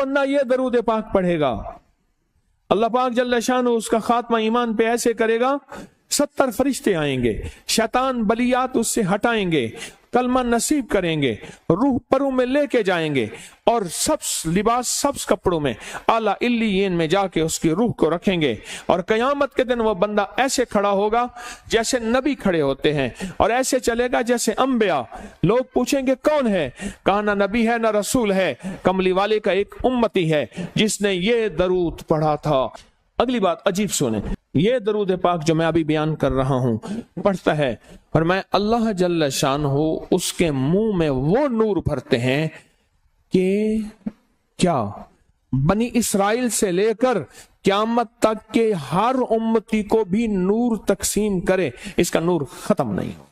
बंदा ये दरूद पाक पढ़ेगा, अल्लाह पाक जल्ल शान उसका खात्मा ईमान पे ऐसे करेगा, 70 फरिश्ते आएंगे, शैतान बलियात उससे हटाएंगे, कलमा नसीब करेंगे, रूह परों में लेके जाएंगे और सब्स लिबास सब्स कपड़ों में आला इल्लियीन में जाके उसकी रूह को रखेंगे। और कयामत के दिन वो बंदा ऐसे खड़ा होगा जैसे नबी खड़े होते हैं, और ऐसे चलेगा जैसे अंबिया। लोग पूछेंगे कौन है? कहा ना नबी है ना रसूल है, कमली वाले का एक उम्मती है जिसने ये दरूद पढ़ा था। अगली बात अजीब सुने, ये दरूद पाक जो मैं अभी बयान कर रहा हूं पढ़ता है और मैं अल्लाह जल्ल शान हो उसके मुंह में वो नूर भरते हैं कि क्या बनी इसराइल से लेकर क़यामत तक के हर उम्मती को भी नूर तकसीम करे, इसका नूर खत्म नहीं हो।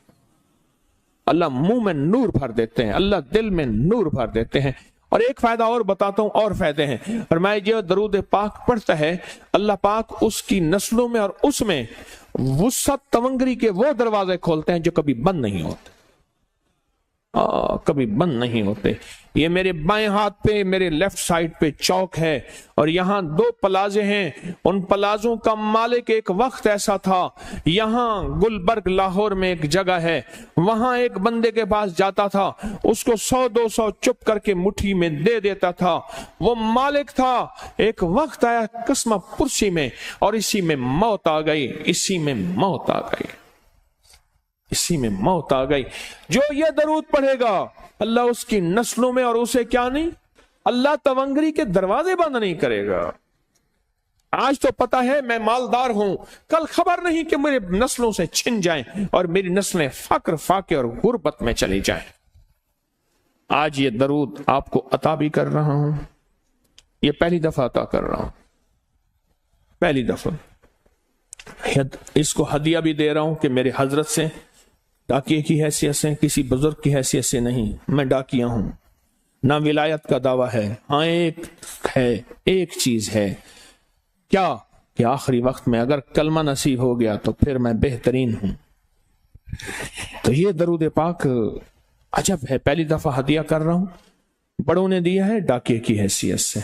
अल्लाह मुंह में नूर भर देते हैं, अल्लाह दिल में नूर भर देते हैं। और एक फायदा और बताता हूं, और फायदे हैं। और मैं जो दरूद पाक पढ़ता है, अल्लाह पाक उसकी नस्लों में और उसमें वुसअत तवंगरी के वो दरवाजे खोलते हैं जो कभी बंद नहीं होते, कभी बंद नहीं होते। ये मेरे बाएं हाथ पे, मेरे लेफ्ट साइड पे चौक है और यहाँ 2 प्लाजे हैं। उन प्लाजों का मालिक एक वक्त ऐसा था, यहाँ गुलबर्ग लाहौर में एक जगह है, वहां एक बंदे के पास जाता था, उसको 100-200 चुप करके मुट्ठी में दे देता था। वो मालिक था। एक वक्त आया कस्मा पुरसी में और इसी में मौत आ गई, इसी में मौत आ गई, इसी में मौत आ गई। जो ये दरूद पढ़ेगा अल्लाह उसकी नस्लों में और उसे क्या नहीं, अल्लाह तवंगरी के दरवाजे बंद नहीं करेगा। आज तो पता है मैं मालदार हूं, कल खबर नहीं कि मेरे नस्लों से छिन जाएं और मेरी नस्लें फक्र फाके और गुर्बत में चली जाएं। आज ये दरूद आपको अता भी कर रहा हूं, ये पहली दफा अता कर रहा हूं, पहली दफा। इसको हदिया भी दे रहा हूं कि मेरे हजरत से, डाकिये की हैसियत से, किसी बुजुर्ग की हैसियत से नहीं, मैं डाकिया हूं, ना विलायत का दावा है। हाँ एक है, एक चीज है, क्या कि आखिरी वक्त में अगर कलमा नसीब हो गया तो फिर मैं बेहतरीन हूं। तो ये दरूद पाक अजब है, पहली दफा हदिया कर रहा हूं, बड़ों ने दिया है डाकिये की हैसियत से,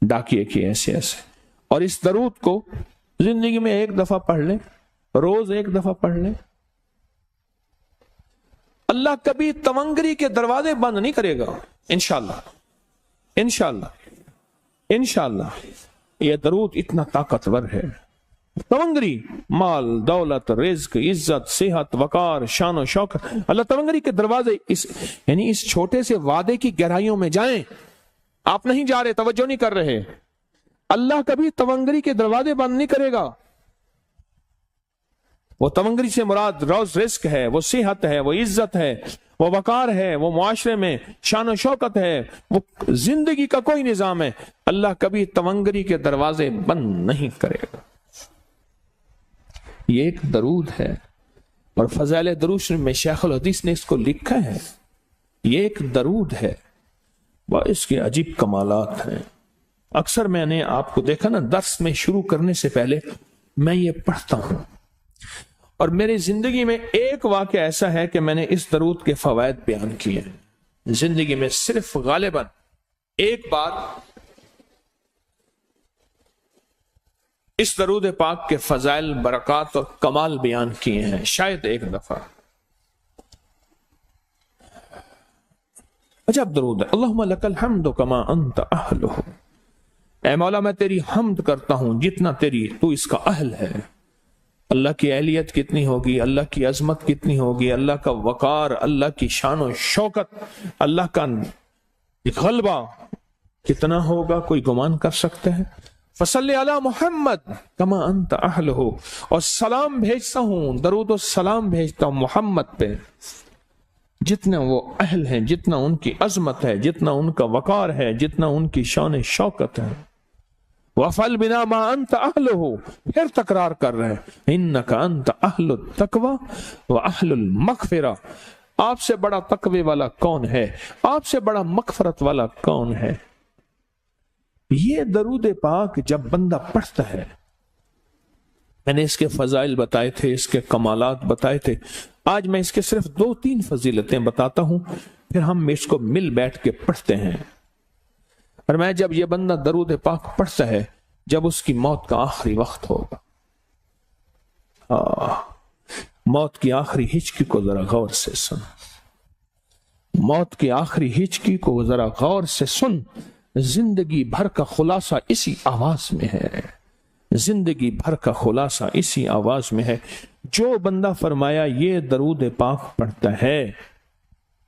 डाकिये की हैसियत से। और इस दरूद को जिंदगी में एक दफा पढ़ ले, रोज एक दफा पढ़ ले, अल्लाह कभी तवंगरी के दरवाजे बंद नहीं करेगा। इंशाअल्लाह, इंशाअल्लाह, इंशाअल्लाह। यह दरूद इतना ताकतवर है। तवंगरी, माल, दौलत, रिज्क, इज्जत, सेहत, वकार, शान और शौकत, अल्लाह तवंगरी के दरवाजे यानी इस छोटे से वादे की गहराइयों में जाएं। आप नहीं जा रहे, तवज्जो नहीं कर रहे। अल्लाह कभी तवंगरी के दरवाजे बंद नहीं करेगा। वो तवंगरी से मुराद रोज रिस्क है, वो सेहत है, वो इज्जत है, वो वकार है, वो मुआशरे में शान और शौकत है, वो जिंदगी का कोई निजाम है। अल्लाह कभी तवंगरी के दरवाजे बंद नहीं करेगा। ये एक दरूद है और फज़ाइल दरूद में शेखुल हदीस ने इसको लिखा है। ये एक दरूद है, वह इसके अजीब कमालात हैं। अक्सर मैंने आपको देखा ना, दर्स में शुरू करने से पहले मैं ये पढ़ता हूं और मेरी जिंदगी में एक वाक़या ऐसा है कि मैंने इस दरूद के फवायद बयान किए हैं। जिंदगी में सिर्फ गालिबन एक बार इस दरूद पाक के फजाइल, बरक़ात और कमाल बयान किए हैं, शायद एक दफा। अजब दरूद है। अल्लाहुम्मा लकल हम्दु कमा अंत अहलुहु। ऐ मौला मैं तेरी हम्द करता हूं जितना तू इसका अहल है। अल्लाह की अहलियत कितनी होगी, अल्लाह की अजमत कितनी होगी, अल्लाह का वकार, अल्लाह की शान और शौकत, अल्लाह का गलबा कितना होगा, कोई गुमान कर सकते हैं। फसल्ले अला मोहम्मद कमा अंत अहलहु। और सलाम भेजता हूं, दरूद और सलाम भेजता हूं मोहम्मद पे जितने वो अहल हैं, जितना उनकी अजमत है, जितना उनका वकार है, जितना उनकी शान शौकत है। वफल बिना मा अंत अहलहु। फिर तकरार कर रहे हैं, इन्नका अंत अहलुत तकवा व अहलुल मगफिरा। आपसे बड़ा तकवे वाला कौन है, आपसे बड़ा मगफरत वाला कौन है। ये दरूद पाक जब बंदा पढ़ता है, मैंने इसके फजाइल बताए थे, इसके कमालात बताए थे। आज मैं इसके सिर्फ 2-3 फजीलतें बताता हूं, फिर हम इसको मिल बैठ के पढ़ते हैं। اور میں جب یہ بندہ درود پاک پڑھتا ہے جب اس کی موت کا آخری وقت ہوگا، موت کی آخری ہچکی کو ذرا غور سے سن، موت کی آخری ہچکی کو ذرا غور سے سن، زندگی بھر کا خلاصہ اسی آواز میں ہے، زندگی بھر کا خلاصہ اسی آواز میں ہے۔ جو بندہ فرمایا یہ درود پاک پڑھتا ہے،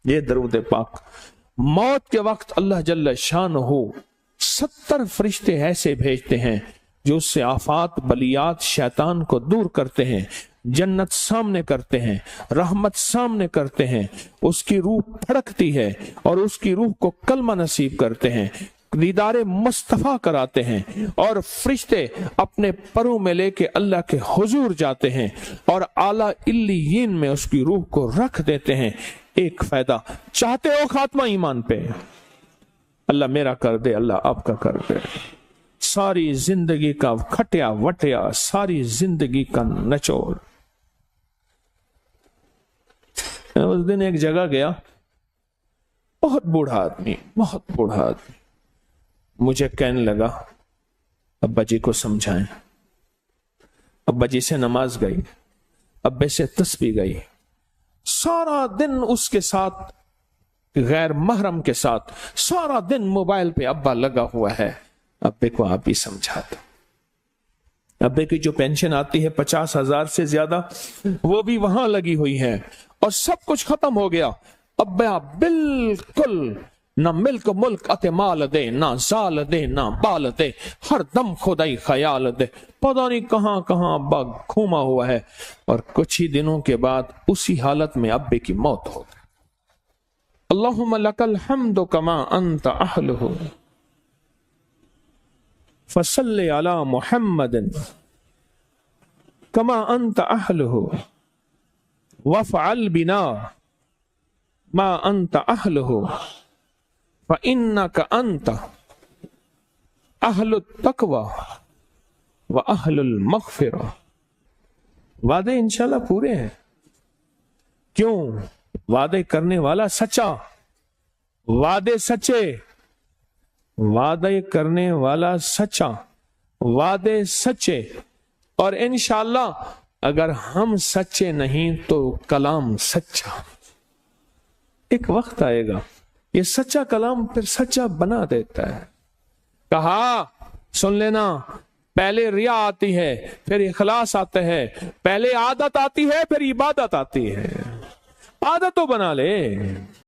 یہ درود پاک، موت کے وقت اللہ جل شانہ 70 فرشتے ایسے بھیجتے ہیں جو اس سے آفات بلیات شیطان کو دور کرتے ہیں، جنت سامنے کرتے ہیں، رحمت سامنے کرتے ہیں، اس کی روح پھڑکتی ہے اور اس کی روح کو کلمہ نصیب کرتے ہیں، دیدار مصطفیٰ کراتے ہیں، اور فرشتے اپنے پروں میں لے کے اللہ کے حضور جاتے ہیں اور اعلیٰ علیین میں اس کی روح کو رکھ دیتے ہیں۔ ایک فائدہ چاہتے ہو خاتمہ ایمان پہ، اللہ میرا کر دے، اللہ آپ کا کر دے، ساری زندگی کا کھٹیا وٹیا، ساری زندگی کا نچوڑ۔ اس دن ایک جگہ گیا، بہت بوڑھا آدمی، بہت بوڑھا آدمی، مجھے کہنے لگا ابا جی کو سمجھائیں۔ ابا جی سے نماز گئی، ابے سے تسبیح گئی، سارا دن اس کے ساتھ غیر محرم کے ساتھ سارا دن موبائل پہ ابا لگا ہوا ہے۔ ابے کو آپ ہی سمجھاتے، ابے کی جو پینشن آتی ہے 50,000 سے زیادہ وہ بھی وہاں لگی ہوئی ہے اور سب کچھ ختم ہو گیا۔ ابا بالکل نہ ملک ملک اتے مال دے، نہ زال دے، نہ بال دے، ہر دم خدائی خیال دے، پتہ نہیں کہاں کہاں ابا گھوما ہوا ہے۔ اور کچھ ہی دنوں کے بعد اسی حالت میں ابے کی موت ہو گئی۔ اللہم لک الحمد کما انت اہلہ فصل علی محمد کما انت اہلہ وافعل بنا ما انت اہلہ فإنک انت اہل التقوی واہل المغفرہ۔ وعدے انشاءاللہ پورے ہیں، کیوں؟ وعدے کرنے والا سچا، وعدے سچے، وعدے کرنے والا سچا، وعدے سچے، اور انشاءاللہ اگر ہم سچے نہیں تو کلام سچا۔ ایک وقت آئے گا یہ سچا کلام پھر سچا بنا دیتا ہے۔ کہا سن لینا، پہلے ریا آتی ہے، پھر اخلاص آتا ہے، پہلے عادت آتی ہے، پھر عبادت آتی ہے۔ عادت تو بنا لے۔